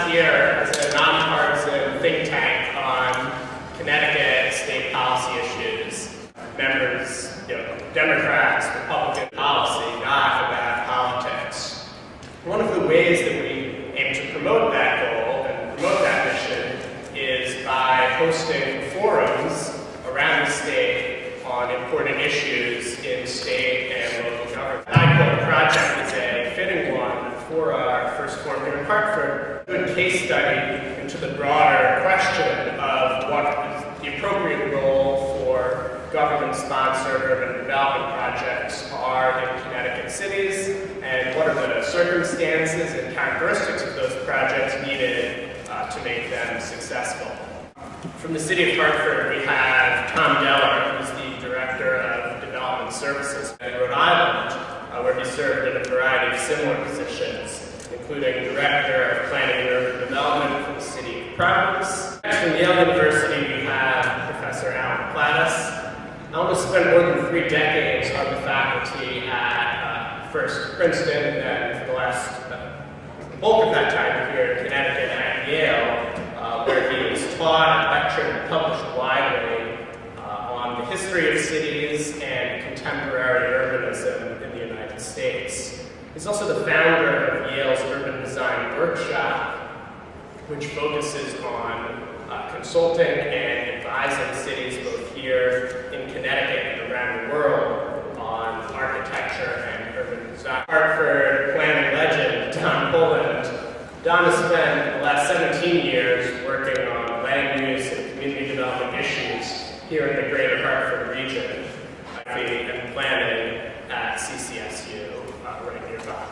here as a nonpartisan think tank on Connecticut state policy issues. Members, Democrats, Republican policy, not about politics. One of the ways that we aim to promote that goal and promote that mission is by hosting forums around the state on important issues in state and local government. The I-Quilt project is a fitting one for our first forum here in Hartford. A good case study into the broader question of what is the appropriate role for government-sponsored urban development projects are in Connecticut cities, and what are the circumstances and characteristics of those projects needed to make them successful. From the city of Hartford, we have Tom Deller, who's the Director of Development Services in Rhode Island, where he served in a variety of similar positions, including Director of Planning and Urban Development for the city of Providence. Next, from Yale University, we have Professor Plattus. Alan has spent more than 3 decades on the faculty at first Princeton, and then for the last bulk of that time here in Connecticut at Yale, where he has taught and lectured and published widely on the history of cities and contemporary urbanism in the United States. He's also the founder of Yale's Urban Design Workshop, which focuses on consulting and advising cities both here in Connecticut and around the world on architecture and urban design. Hartford planning legend, Don Poland. Don has spent the last 17 years working on land use and community development issues here in the greater Hartford region and planning at CCSU right nearby.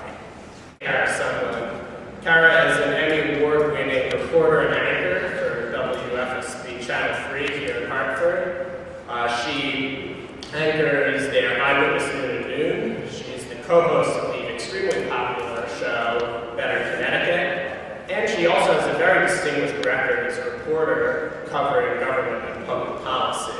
Sundlun. Kara is an Emmy Award-winning reporter and anchor for WFSB Channel 3 here in Hartford. She anchors their Eyewitness Noon at Noon. She's the co-host of the extremely popular show Better Connecticut. And she also has a very distinguished record as a reporter covering government and public policy.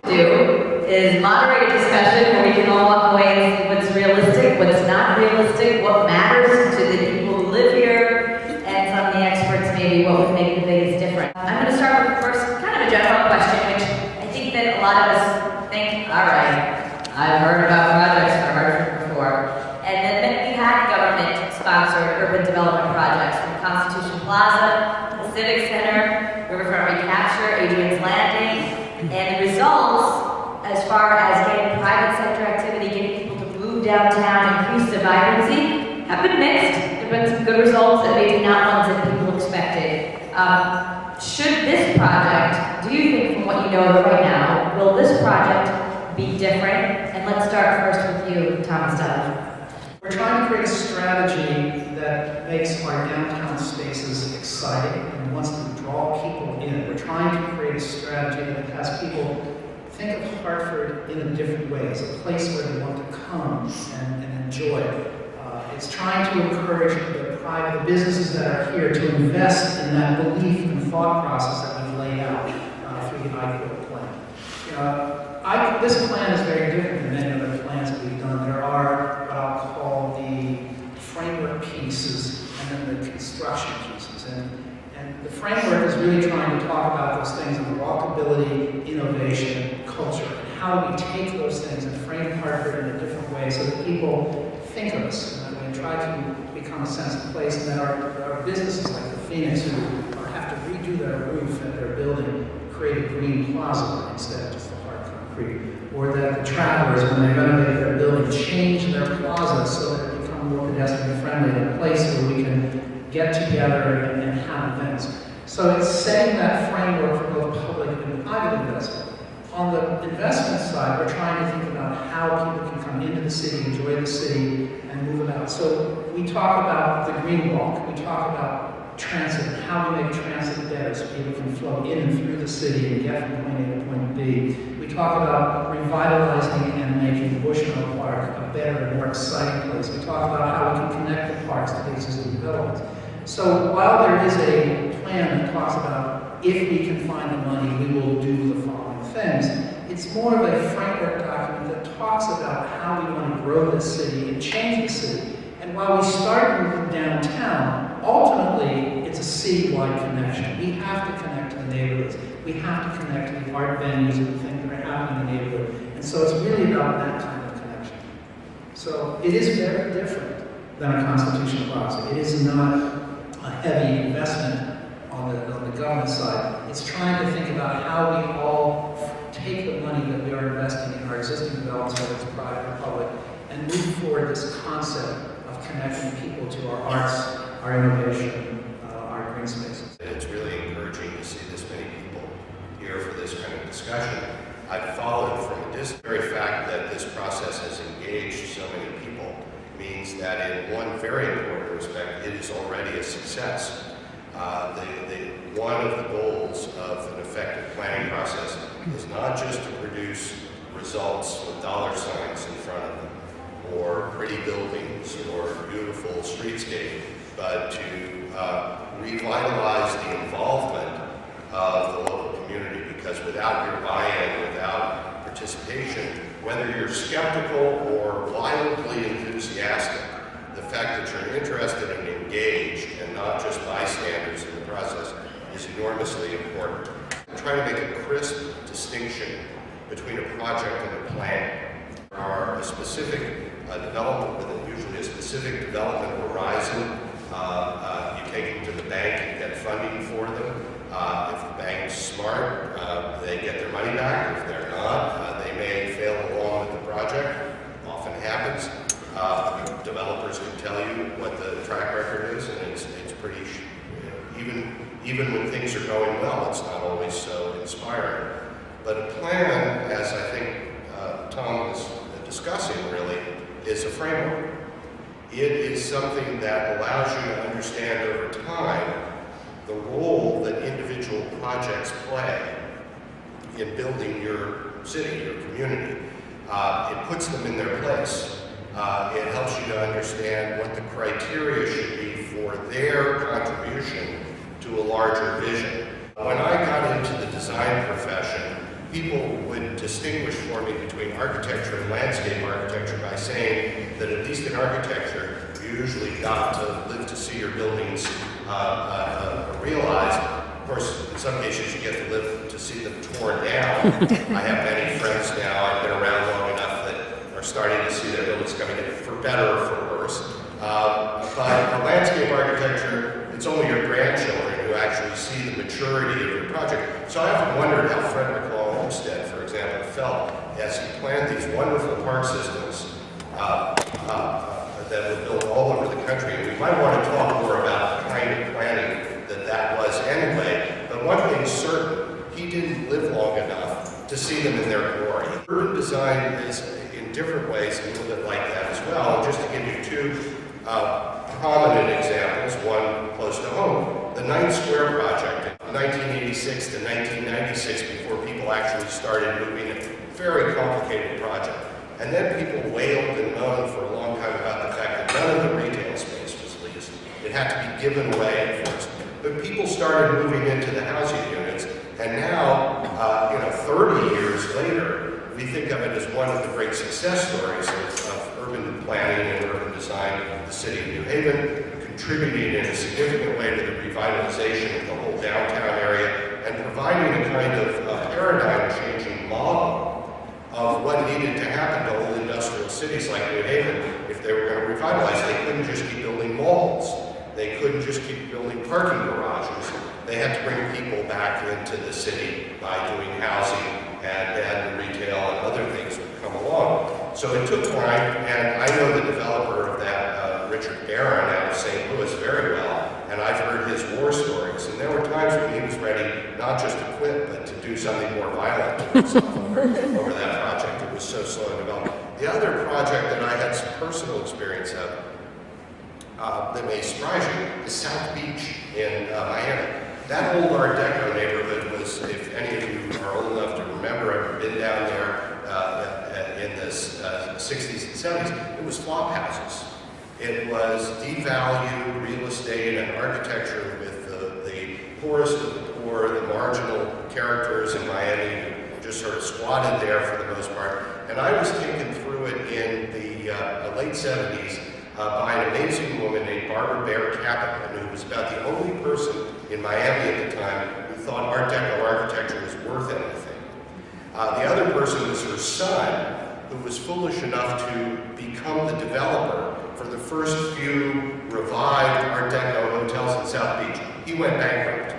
Do is moderate a discussion where we can all walk away with what's realistic, what's not realistic, what matters to the people who live here, and some of the experts maybe what would make the biggest difference. I'm going to start with the first kind of a general question, which I think that a lot of us think, all right, I've heard about projects for Hartford before. And then we had government-sponsored urban development projects from Constitution Plaza, the Civic Center, Riverfront Recapture, Adrian's Landing. And the results, as far as getting private sector activity, getting people to move downtown, increase the vibrancy, have been mixed. There have been some good results and maybe not ones that people expected. Should this project, do you think from what you know right now, will this project be different? And let's start first with you, Thomas Dunn. We're trying to create a strategy that makes our downtown spaces exciting and wants to draw people in. We're trying to create a strategy that has people think of Hartford in a different way, as a place where they want to come and enjoy it. It's trying to encourage the businesses that are here to invest in that belief and thought process that we've laid out through the I-Quilt plan. This plan is very different than many other plans that we've done. There are what I'll call the framework pieces and then the construction pieces. And the framework is really trying to talk about those things of walkability, innovation, culture, and how we take those things and frame Hartford in a different way so that people think of us and that we try to become a sense of place, and that our businesses like the Phoenix, who have to redo their roof at their building, create a green plaza instead of just the hard concrete. Or that the travelers, when they renovate their building, change their plaza so that it becomes more pedestrian friendly, and a place where we can get together and have events. So it's setting that framework for both public and private investment. On the investment side, we're trying to think about how people can come into the city, enjoy the city, and move about. So we talk about the green walk, we talk about transit, and how we make transit better so people can flow in and through the city and get from point A to point B. We talk about revitalizing and making Bushnell Park a better and more exciting place. We talk about how we can connect the parks to the existing developments. So while there is a plan that talks about if we can find the money, we will do the following things, it's more of a framework document that talks about how we want to grow this city and change the city. And while we start in downtown, ultimately it's a city citywide connection. We have to connect to the neighborhoods. We have to connect to the art venues and the things that are happening in the neighborhood. And so it's really about that kind of connection. So it is very different than a constitutional policy. It is not a heavy investment on the government side. It's trying to think about how we all take the money that we are investing in our existing developments, whether it's private or public, and move forward this concept of connecting people to our arts, our innovation, our green spaces. It's really encouraging to see this many people here for this kind of discussion. I've followed from a distance. The very fact that this process has engaged so many people means that in one very important respect, it is already a success. One of the goals of an effective planning process is not just to produce results with dollar signs in front of them, or pretty buildings, or beautiful streetscape, but to revitalize the involvement of the local community, because without your buy-in, without participation, whether you're skeptical or wildly enthusiastic, the fact that you're interested and engaged and not just bystanders in the process is enormously important. I'm trying to make a crisp distinction between a project and a plan. There are a specific development with usually a specific development horizon. You take them to the bank and get funding for them. If the bank's smart, they get their money back. If they're not, they may fail along with the project. Often happens. Developers can tell you what the track record is, and it's pretty, even when things are going well, it's not always so inspiring. But a plan, as I think Tom was discussing really, is a framework. It is something that allows you to understand over time the role that individual projects play in building your city, your community. It puts them in their place. It helps you to understand what the criteria should be for their contribution to a larger vision. When I got into the design profession, people would distinguish for me between architecture and landscape architecture by saying that at least in architecture, you usually got to live to see your buildings realized. Of course, in some cases, you get to live to see them torn down. I have many friends now, I've been around long enough, that are starting to see their buildings coming in, for better or for worse. But in landscape architecture, it's only your grandchildren who actually see the maturity of your project. So I often wondered how Frederick Law Olmsted, for example, felt as he planned these wonderful park systems that were built all over the country. And we might want to talk more about the kind of planning that was anyway. But one thing's certain, he didn't live long enough to see them in their glory. Urban design is, in different ways, a little bit like that as well. Just to give you two prominent examples, one close to home. The 9th Square project in 1986 to 1996, before people actually started moving it. Very complicated project. And then people wailed and moaned for a long time about the fact that none of the retail space was leased. It had to be given away first. But people started moving into the housing units, and now, 30 years later, we think of it as one of the great success stories of urban planning and urban design of the city of New Haven, contributing in a significant way to the revitalization of the whole downtown area, and providing a kind of paradigm-changing model of what needed to happen to old industrial cities like New Haven. If they were going to revitalize, they couldn't just keep building malls. They couldn't just keep building parking garages. They had to bring people back into the city by doing housing, and then retail and other things would come along. So it took time, and I know the developer of that, Richard Barron, out of St. Louis very well, and I've heard his war stories. And there were times when he was ready not just to quit, but to do something more violent to himself over that project. It was so slow to develop. The other project that I had some personal experience of that may surprise you is South Beach in Miami. That old Art Deco neighborhood was, if any of you are old enough to remember, have been down there in the 60s and 70s, it was flop houses. It was devalued real estate and architecture with the poorest of the poor, the marginal characters in Miami who just sort of squatted there for the most part. And I was taken through it in the late 70s by an amazing woman named Barbara Bear Kaplan, who was about the only person in Miami at the time who thought Art Deco architecture was worth anything. The other person was her son, who was foolish enough to become the developer for the first few revived Art Deco hotels in South Beach. He went bankrupt.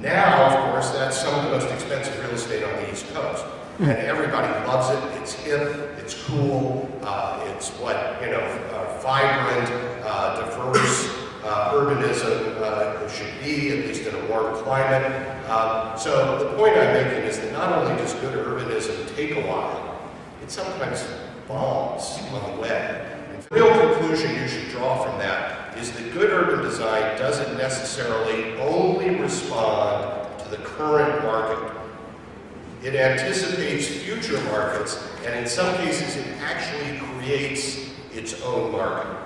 Now, of course, that's some of the most expensive real estate on the East Coast. And everybody loves it. It's hip, it's cool, it's what, vibrant, diverse urbanism should be, at least in a warm climate. So the point I'm making is that not only does good urbanism take a while, it sometimes bombs on the way. And the real conclusion you should draw from that is that good urban design doesn't necessarily only respond to the current market. It anticipates future markets, and in some cases it actually creates its own market.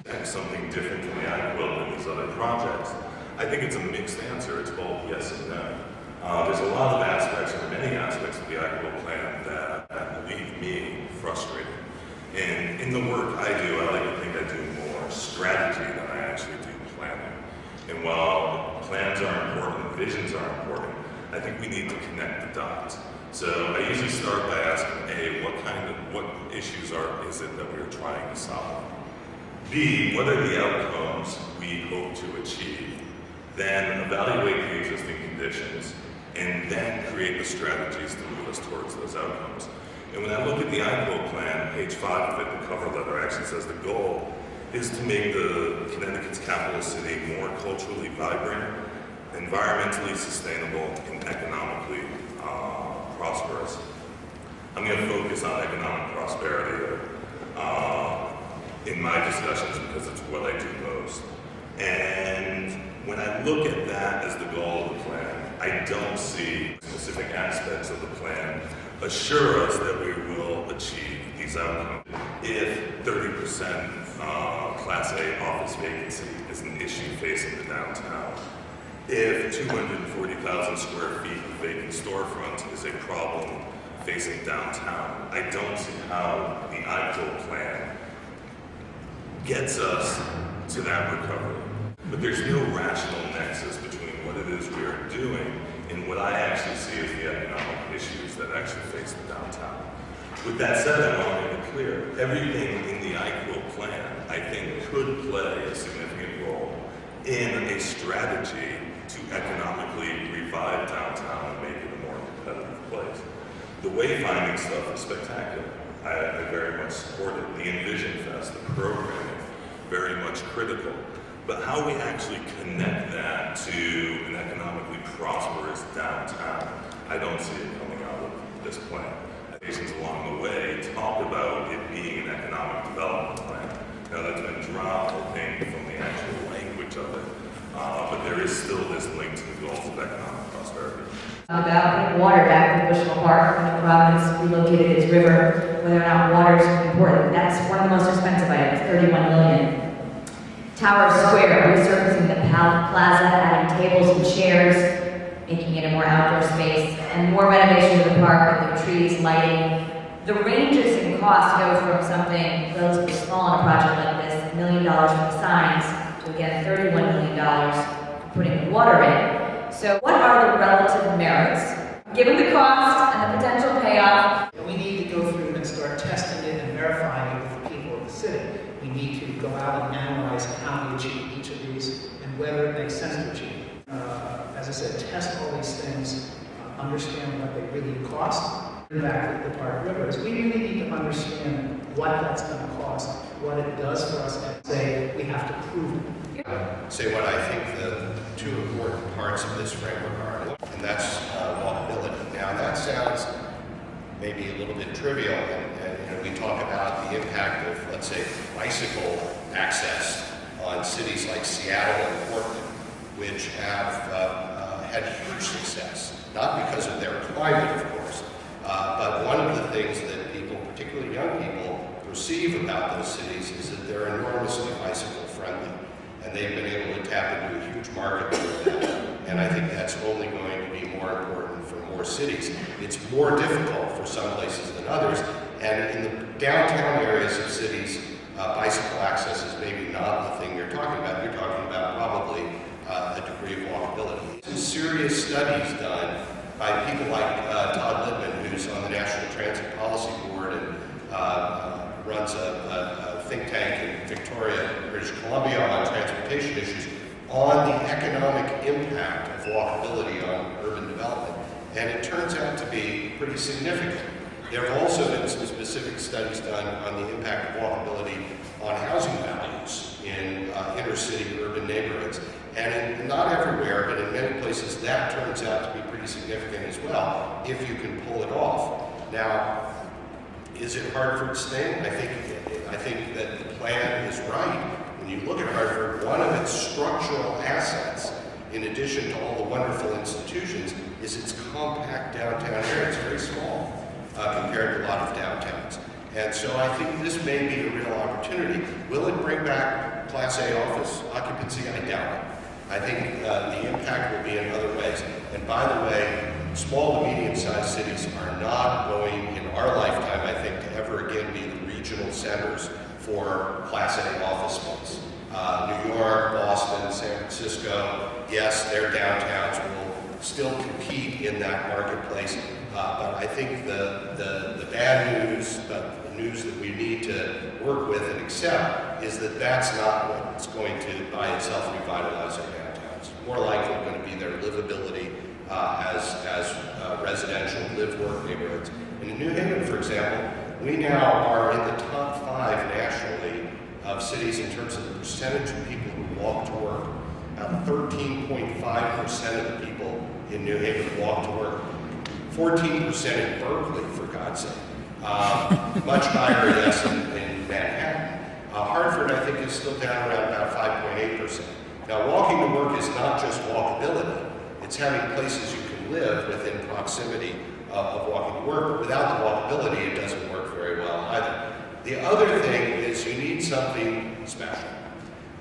And something different from the I-Quilt and these other projects. I think it's a mixed answer. It's both yes and no. There's a lot of aspects, or many aspects of the I-Quilt plan that leave me frustrated. And in the work I do, I like to think I do more strategy than I actually do planning. And while plans are important, visions are important, I think we need to connect the dots. So I usually start by asking, A, what issues is it that we're trying to solve? B, what are the outcomes we hope to achieve? Then evaluate the existing conditions, and then create the strategies to move us towards those outcomes. And when I look at the I-Quilt plan, page 5 of it, the cover letter actually says the goal is to make the Connecticut's capital city more culturally vibrant, environmentally sustainable, and economically prosperous. I'm going to focus on economic prosperity in my discussions because it's what I do most. And when I look at that as the goal of the plan, I don't see specific aspects of the plan assure us that we will achieve these outcomes. If 30% Class A office vacancy is an issue facing the downtown, if 240,000 square feet of vacant storefronts is a problem facing downtown, I don't see how the I-Quilt plan gets us to that recovery. But there's no rational nexus between what it is we are doing and what I actually see as the economic issues that actually face the downtown. With that said, I want to make it clear, everything in the I-Quilt plan, I think, could play a significant role in a strategy to economically revive downtown and make it a more competitive place. The wayfinding stuff is spectacular. I very much support it. The Envision Fest, the programming, very much critical. But how we actually connect that to an economically prosperous downtown, I don't see it coming out of this plan. Nations along the way talk about it being an economic development plan. Now that's been dropped, I think, from the actual language of it. But there is still this link to the goals of economic prosperity. About putting water back in Bushnell Park when the province relocated its river, whether or not water is important. That's one of the most expensive items, $31 million. Tower Square, resurfacing the plaza, adding tables and chairs, making it a more outdoor space, and more renovation of the park with the trees, lighting. The ranges in cost go from something relatively small in a project like this, $1 million for the signs, to again $31 million for putting the water in. So what are the relative merits, given the cost and the potential payoff? We need to go through and start testing it and verifying it with the people of the city. We need to go out and analyze how we achieve each of these and whether it makes sense to achieve. As I said, test all these things, understand what they really cost. Back at the Park Rivers, we really need to understand what that's going to cost, what it does for us, and say we have to prove it. Say what I think the two important parts of this framework are, and that's walkability. Now that sounds maybe a little bit trivial, and we talk about the impact of, let's say, bicycle access on cities like Seattle and Portland, which have had huge success, not because of their climate, of course, but one of the things that people, particularly young people, perceive about those cities is that they're enormously bicycle friendly, and they've been able to tap into a huge market for that. And I think that's only going to be more important for more cities. It's more difficult for some places than others, and in the downtown areas of cities, bicycle access is maybe not the thing you're talking about. You're talking about probably a degree of walkability. Some serious studies done by people like Todd Littman, who's on the National Transit Policy Board and runs a think tank in Victoria, British Columbia, on transportation issues, on the economic impact of walkability on urban development. And it turns out to be pretty significant. There have also been some specific studies done on the impact of walkability on housing values in inner city urban neighborhoods. And not everywhere, but in many places, that turns out to be pretty significant as well, if you can pull it off. Now, is it Hartford's thing? I think that the plan is right. When you look at Hartford, one of its structural assets, in addition to all the wonderful institutions, is its compact downtown area. It's very small compared to a lot of downtowns. And so I think this may be a real opportunity. Will it bring back Class A office occupancy? I doubt it. I think the impact will be in other ways. And by the way, small to medium-sized cities are not going, in our lifetime, I think, to ever again be the regional centers for Class A office space. New York, Boston, San Francisco, yes, their downtowns will still compete in that marketplace. But I think the bad news, but the news that we need to work with and accept, is that that's not what's going to, by itself, revitalize our downtowns. More likely going to be their livability as residential live-work neighborhoods. And in New Haven, for example, we now are in the top 5 nationally of cities in terms of the percentage of people who walk to work. About 13.5% of the people in New Haven walk to work. 14% in Berkeley, for God's sake. Much higher, yes, in Manhattan. Hartford, I think, is still down around about 5.8%. Now, walking to work is not just walkability. It's having places you can live within proximity of walking to work, but without the walkability, it doesn't work very well either. The other thing is you need something special.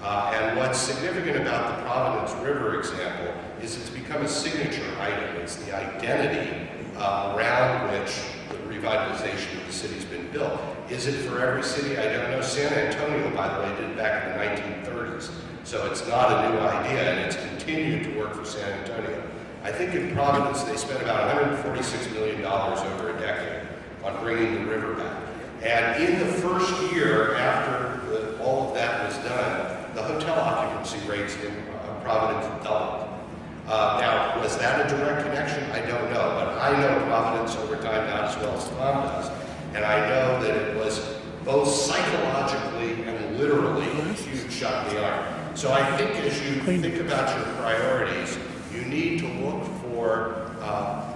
And what's significant about the Providence River example is it's become a signature item. It's the identity around which the revitalization of the city's been built. Is it for every city? I don't know. San Antonio, by the way, did it back in the 1930s. So it's not a new idea, and it's continued to work for San Antonio. I think in Providence, they spent about $146 million over a decade on bringing the river back. And in the first year after all of that was done, the hotel occupancy rates in Providence doubled. Now, was that a direct connection? I don't know, but I know Providence over time not as well as Tom does. And I know that it was both psychologically and literally a huge shot in the arm. So I think as you think about your priorities, you need to look for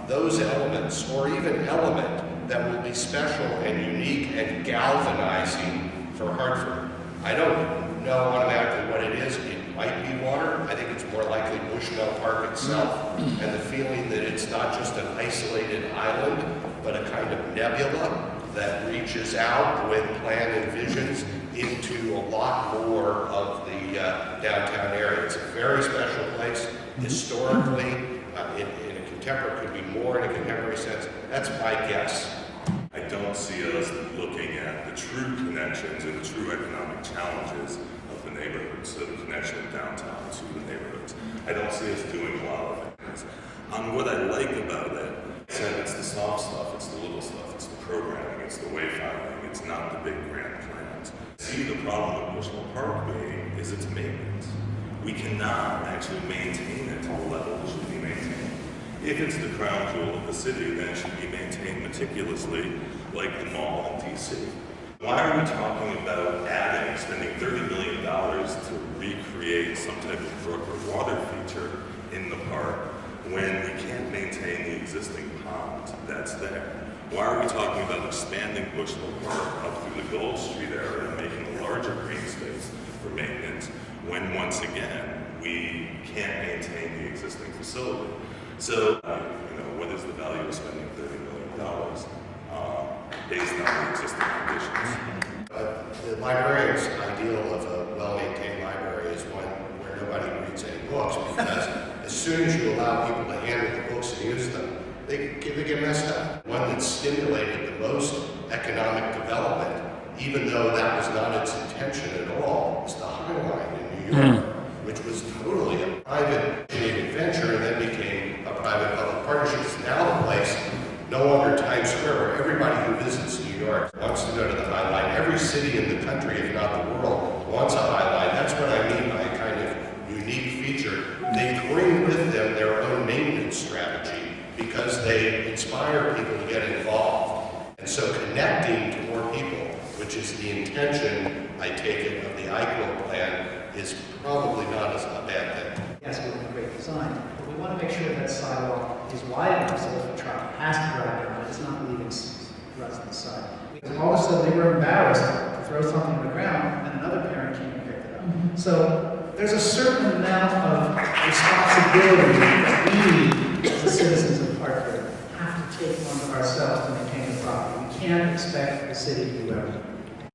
those elements, or even element that will be special and unique and galvanizing for Hartford. I don't know automatically what it is. It might be water. I think it's more likely Bushnell Park itself, and the feeling that it's not just an isolated island, but a kind of nebula that reaches out with plan and visions into a lot more of the downtown area. It's a very special place. Historically, in a contemporary, could be more in a contemporary sense. That's my guess. I don't see us looking at the true connections and the true economic challenges of the neighborhoods, so the connection of downtown to the neighborhoods. I don't see us doing a lot of things. What I like about it, it's the soft stuff, it's the little stuff, it's the programming, it's the wayfinding, it's not the big grand plans. See, the problem with Bushnell Park being is its maintenance. We cannot actually maintain it to the level it should be maintained. If it's the crown jewel of the city, then it should be maintained meticulously, like the mall in DC. Why are we talking about spending $30 million to recreate some type of brook or water feature in the park when we can't maintain the existing pond that's there? Why are we talking about expanding Bushnell Park up through the Gold Street area and making a larger green space for maintenance when, once again, we can't maintain the existing facility? So, what is the value of spending $30 million based on the existing conditions? The librarian's ideal of a well-maintained library is one where nobody reads any books, because as soon as you allow people to handle the books and use them, they get messed up. One that stimulated the most economic development, even though that was not its intention at all, is the High Line in New York, which was totally a private other people to get involved. And so connecting to more people, which is the intention, I take it, of the I-Quilt plan, is probably not a bad thing. Yes, we want a great design, but we want to make sure that sidewalk is wide enough so if a truck has to drive down, it's not leaving the rest of the side. Because all of a sudden they were embarrassed to throw something on the ground and another parent came and picked it up. So there's a certain amount of responsibility that we, as the citizens of Hartford, have to take on ourselves to maintain the property. We can't expect the city to do everything.